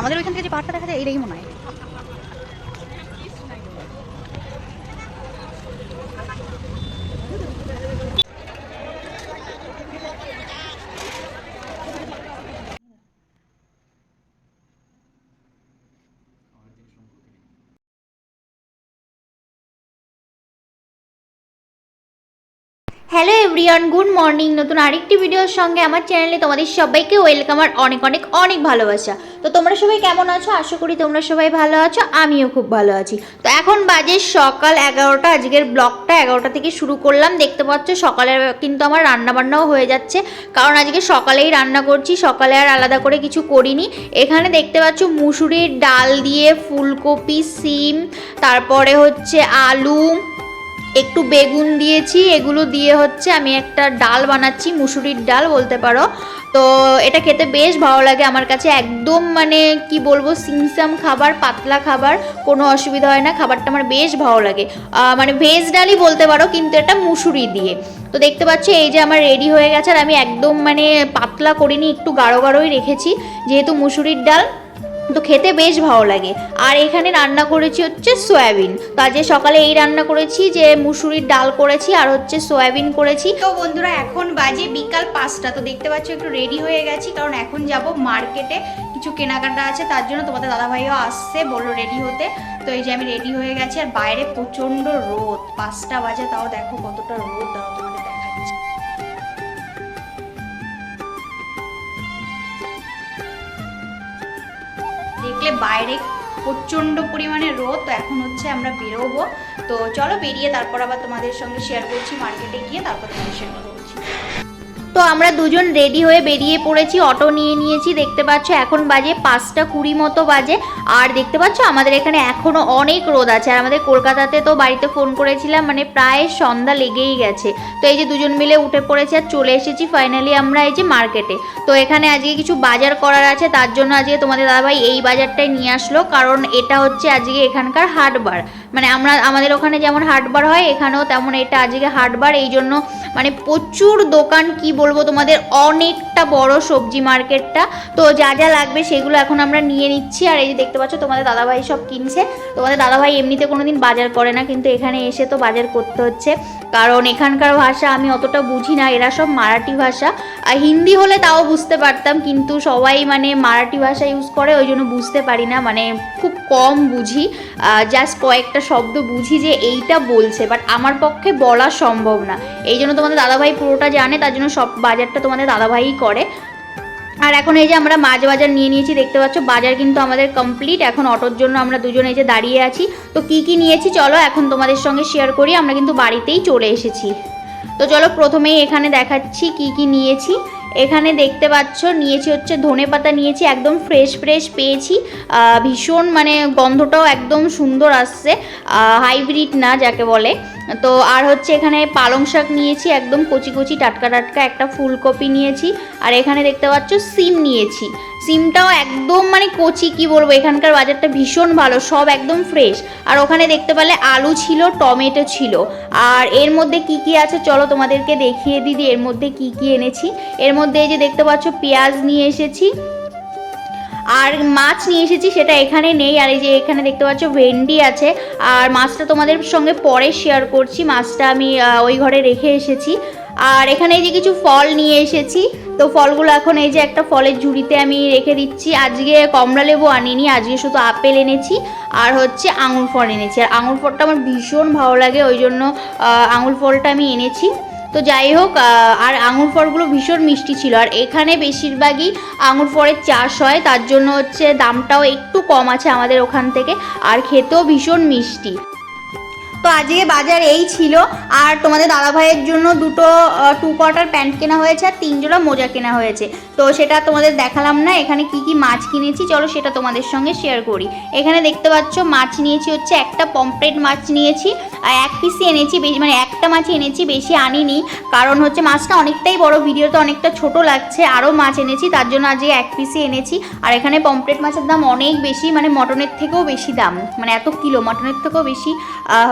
আমাদের ওইখান থেকে যে পাহাড়টা দেখা যায় এটাই মনে হয়। Hello everyone, good morning. নতুন আরেকটি ভিডিওর সঙ্গে আমার চ্যানেলে তোমাদের সবাইকে ওয়েলকাম আর অনেক অনেক অনেক ভালোবাসা। তো তোমরা সবাই কেমন আছো? আশা করি তোমরা সবাই ভালো আছো, আমিও খুব ভালো আছি। তো এখন বাজে সকাল 11টা। আজকের ব্লগটা 11টা থেকে শুরু করলাম। দেখতে পাচ্ছ সকালে কিন্তু আমার রান্নাবান্নাও হয়ে যাচ্ছে, কারণ আজকে সকালেই রান্না করছি, সকালে আর আলাদা করে কিছু করিনি। এখানে দেখতে পাচ্ছ মুসুরির ডাল দিয়ে ফুলকপি, সিম, তারপরে হচ্ছে আলু, একটু বেগুন দিয়েছি, এগুলো দিয়ে হচ্ছে আমি একটা ডাল বানাচ্ছি, মুসুরির ডাল বলতে পারো। তো এটা খেতে বেশ ভালো লাগে আমার কাছে, একদম মানে কি বলবো, সিমসাম খাবার, পাতলা খাবার, কোনো অসুবিধা হয় না, খাবারটা আমার বেশ ভালো লাগে। মানে ভেজ ডালই বলতে পারো, কিন্তু এটা মুসুরি দিয়ে। তো দেখতে পাচ্ছ এই যে আমার রেডি হয়ে গেছে, আর আমি একদম মানে পাতলা করিনি, একটু গাঢ় গাঢ়ই রেখেছি, যেহেতু মুসুরির ডাল, তো খেতে বেশ ভালো লাগে। আর এখানে রান্না করেছি হচ্ছে সয়াবিন। তো আজকে সকালে এই রান্না করেছি, যে মুসুরির ডাল করেছি আর হচ্ছে সয়াবিন করেছি। তো বন্ধুরা এখন বাজে বিকাল 5টা। তো দেখতে পাচ্ছ একটু রেডি হয়ে গেছি, কারণ এখন যাব মার্কেটে, কিছু কেনাকাটা আছে, তার জন্য তোমাদের দাদাভাইও আসছে, বললো রেডি হতে। তো এই যে আমি রেডি হয়ে গেছি, আর বাইরে প্রচণ্ড রোদ, 5টা বাজে, তাও দেখো কতটা রোদ, দাও তোমাদের দেখাচ্ছি। দেখলে বাইরে প্রচণ্ড পরিমাণে রোদ। তো এখন হচ্ছে আমরা বেরোবো। তো চলো বেরিয়ে তারপর আবার তোমাদের সঙ্গে শেয়ার করছি, মার্কেটে গিয়ে তারপর তোমাদের শেয়ার করছি। তো আমরা দুজন রেডি হয়ে বেরিয়ে পড়েছি, অটো নিয়ে নিয়েছি। দেখতে পাচ্ছ এখন বাজে 5:20 মতো বাজে। আর দেখতে পাচ্ছ আমাদের এখানে এখনও অনেক রোদ আছে। আর আমাদের কলকাতাতে তো বাড়িতে ফোন করেছিলাম, মানে প্রায় সন্ধ্যা লেগেই গেছে। তো এই যে দুজন মিলে উঠে পড়েছি আর চলে এসেছি ফাইনালি আমরা এই যে মার্কেটে। তো এখানে আজকে কিছু বাজার করার আছে, তার জন্য আজকে তোমাদের দাদাভাই এই বাজারটাই নিয়ে আসলো, কারণ এটা হচ্ছে আজকে এখানকার হাটবার। মানে আমাদের ওখানে যেমন হাটবার হয়, এখানেও তেমন এটা আজকে হাটবার। এই জন্য মানে প্রচুর দোকান, কি বলবো তোমাদের, অনেকটা বড় সবজি মার্কেটটা। তো যা যা লাগবে সেগুলো এখন আমরা নিয়ে নিচ্ছি। আর এই যে দেখতে পাচ্ছ তোমাদের দাদাভাই সব কিনছে। তোমাদের দাদাভাই এমনিতে কোনোদিন বাজার করে না, কিন্তু এখানে এসে তো বাজার করতে হচ্ছে, কারণ এখানকার ভাষা আমি অতটা বুঝি না, এরা সব মারাঠি ভাষা। আর হিন্দি হলে তাও বুঝতে পারতাম, কিন্তু সবাই মানে মারাঠি ভাষা ইউজ করে, ওই জন্য বুঝতে পারি না, মানে খুব কম বুঝি, জাস্ট কয়েকটা শব্দ বুঝি যে এইটা বলছে, বাট আমার পক্ষে বলা সম্ভব না। এই জন্য তোমাদের দাদাভাই পুরোটা জানে, তার জন্য সব বাজারটা তোমাদের দাদাভাইই করে। আর এখন এই যে আমরা মাছ বাজার নিয়ে নিয়েছি, দেখতে পাচ্ছ বাজার কিন্তু আমাদের কমপ্লিট। এখন অটোর জন্য আমরা দুজন এই যে দাঁড়িয়ে আছি। তো কি কি নিয়েছি চলো এখন তোমাদের সঙ্গে শেয়ার করি। আমরা কিন্তু বাড়িতেই চলে এসেছি। তো চলো প্রথমেই এখানে দেখাচ্ছি কি কি নিয়েছি। এখানে দেখতে পাচ্ছ নিয়েছি হচ্ছে ধনেপাতা নিয়েছি, একদম ফ্রেশ ফ্রেশ পেয়েছি, ভীষণ মানে গন্ধটাও একদম সুন্দর আসছে, হাইব্রিড না যাকে বলে। তো আর হচ্ছে এখানে পালং শাক নিয়েছি, একদম কচি কচি টাটকা টাটকা, একটা ফুলকপি নিয়েছি। আর এখানে দেখতে পাচ্ছ সিম নিয়েছি, সিমটাও একদম মানে কচি, কি বলবো, এখানকার বাজারটা ভীষণ ভালো, সব একদম ফ্রেশ। আর ওখানে দেখতে পেলে আলু ছিল, টমেটো ছিল। আর এর মধ্যে কি কি আছে চলো তোমাদেরকে দেখিয়ে দিদি এর মধ্যে কি কি এনেছি। এর মধ্যে এই যে দেখতে পাচ্ছ পেঁয়াজ নিয়ে এসেছি, আর মাছ নিয়ে এসেছি, সেটা এখানে নেই। আর এই যে এখানে দেখতে পাচ্ছ ভেন্ডি আছে, আর মাছটা তোমাদের সঙ্গে পরে শেয়ার করছি, মাছটা আমি ওই ঘরে রেখে এসেছি। আর এখানে এই যে কিছু ফল নিয়ে এসেছি, তো ফলগুলো এখন এই যে একটা ফলের ঝুড়িতে আমি রেখে দিচ্ছি। আজকে কমলা লেবু আনিনি, আজকে শুধু আপেল এনেছি আর হচ্ছে আঙুর ফল এনেছি। আর আঙুর ফলটা আমার ভীষণ ভালো লাগে, ওই জন্য আঙুর ফলটা আমি এনেছি। তো যাই হোক, আর আঙুর ফলগুলো ভীষণ মিষ্টি ছিল। আর এখানে বেশিরভাগই আঙুর ফলের চাষ হয়, তার জন্য হচ্ছে দামটাও একটু কম আছে আমাদের ওখান থেকে, আর খেতেও ভীষণ মিষ্টি। তো আজকে বাজার এই ছিল। আর তোমাদের দাদাভাইয়ের জন্য দুটো 2 কোয়ার্টার প্যান্ট কেনা হয়েছে, আর 3 জোড়া মোজা কেনা হয়েছে। তো সেটা তোমাদের দেখালাম না। এখানে কি কি মাছ কিনেছি চলো সেটা তোমাদের সঙ্গে শেয়ার করি। এখানে দেখতে পাচ্ছ মাছ নিয়েছি হচ্ছে একটা পমফ্রেট মাছ নিয়েছি, আর 1 পিসই এনেছি, বেশি মানে একটা মাছই এনেছি, বেশি আনিনি, কারণ হচ্ছে মাছটা অনেকটাই বড়, ভিডিওতে অনেকটা ছোট লাগছে, আরও মাছ এনেছি, তার জন্য আজকে 1 পিসই এনেছি। আর এখানে পমফ্রেট মাছের দাম অনেক বেশি, মানে মটনের থেকেও বেশি দাম, মানে এত কিলো মটনের থেকেও বেশি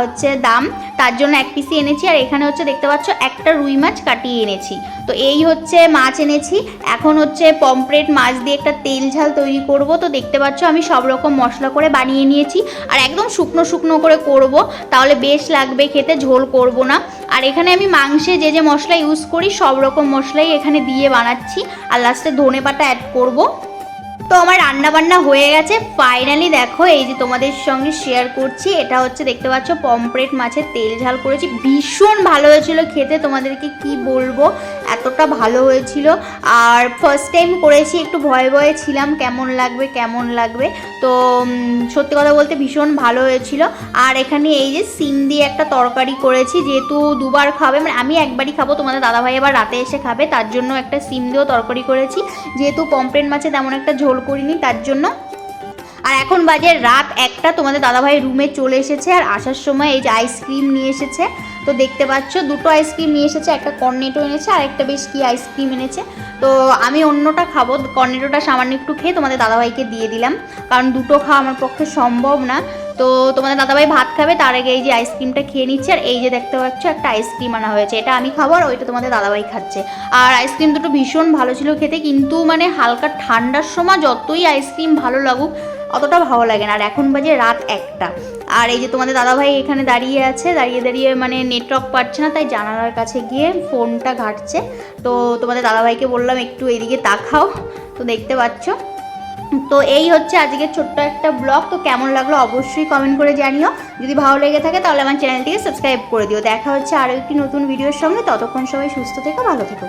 হচ্ছে হচ্ছে দাম, তার জন্য 1 পিসই এনেছি। আর এখানে হচ্ছে দেখতে পাচ্ছ একটা রুই মাছ কাটিয়ে এনেছি। তো এই হচ্ছে মাছ এনেছি। এখন হচ্ছে পমফ্রেট মাছ দিয়ে একটা তেল ঝাল তৈরি করব। তো দেখতে পাচ্ছ আমি সব রকম মশলা করে বানিয়ে নিয়েছি, আর একদম শুকনো শুকনো করে করব, তাহলে বেশ লাগবে খেতে, ঝোল করব না। আর এখানে আমি মাংসে যে যে মশলা ইউজ করি সব রকম মশলাই এখানে দিয়ে বানাচ্ছি, আর লাস্টে ধনেপাতা অ্যাড করব। তো আমার রান্নাবান্না হয়ে গেছে ফাইনালি। দেখো এই যে তোমাদের সঙ্গে শেয়ার করছি, এটা হচ্ছে দেখতে পাচ্ছ পমফ্রেট মাছের তেল ঝাল করেছি, ভীষণ ভালো হয়েছিল খেতে, তোমাদেরকে কি বলবো, এতটা ভালো হয়েছিল। আর ফার্স্ট টাইম করেছি, একটু ভয়ে ভয়ে ছিলাম কেমন লাগবে, তো সত্যি কথা বলতে ভীষণ ভালো হয়েছিল। আর এখানে এই যে সিম দিয়ে একটা তরকারি করেছি, যেহেতু দুবার খাবে, মানে আমি একবারই খাবো, তোমাদের দাদাভাই আবার রাতে এসে খাবে, তার জন্য একটা সিম দিয়েও তরকারি করেছি, যেহেতু পমফ্রেট মাছে তেমন একটা ঝোল করিনি তার জন্য। আর এখন বাজে রাত 1টা, তোমাদের দাদাভাই রুমে চলে এসেছে, আর আসার সময় এই যে আইসক্রিম নিয়ে এসেছে। তো দেখতে পাচ্ছ 2টো আইসক্রিম নিয়ে এসেছে, একটা কর্নেটো এনেছে আর একটা বেশ কি আইসক্রিম এনেছে। তো আমি অন্যটা খাবো, কর্নেটোটা সামান্য একটু খেয়ে তোমাদের দাদাভাইকে দিয়ে দিলাম, কারণ 2টো খাওয়া আমার পক্ষে সম্ভব না। তো তোমাদের দাদাভাই ভাত খাবে, তার আগে এই যে আইসক্রিমটা খেয়ে নিচ্ছে। আর এই যে দেখতে পাচ্ছ একটা আইসক্রিম আনা হয়েছে, এটা আমি খাবো আর ওইটা তোমাদের দাদাভাই খাচ্ছে। আর আইসক্রিম দুটো ভীষণ ভালো ছিল খেতে, কিন্তু মানে হালকা ঠান্ডার সময় যতই আইসক্রিম ভালো লাগুক অতটা ভালো লাগে না। আর এখন বাজে রাত 1টা, আর এই যে তোমাদের দাদাভাই এখানে দাঁড়িয়ে আছে, দাঁড়িয়ে মানে নেটওয়ার্ক পাচ্ছে না, তাই জানালার কাছে গিয়ে ফোনটা ঘাঁটছে। তো তোমাদের দাদাভাইকে বললাম একটু এদিকে তাকাও, তো দেখতে পাচ্ছ। তো এই হচ্ছে আজকের ছোট্ট একটা ব্লগ। তো কেমন লাগলো অবশ্যই কমেন্ট করে জানিও, যদি ভালো লেগে থাকে তাহলে আমার চ্যানেলটিকে সাবস্ক্রাইব করে দিও। দেখা হচ্ছে আরও একটি নতুন ভিডিওর সঙ্গে, ততক্ষণ সবাই সুস্থ থেকো, ভালো থেকো।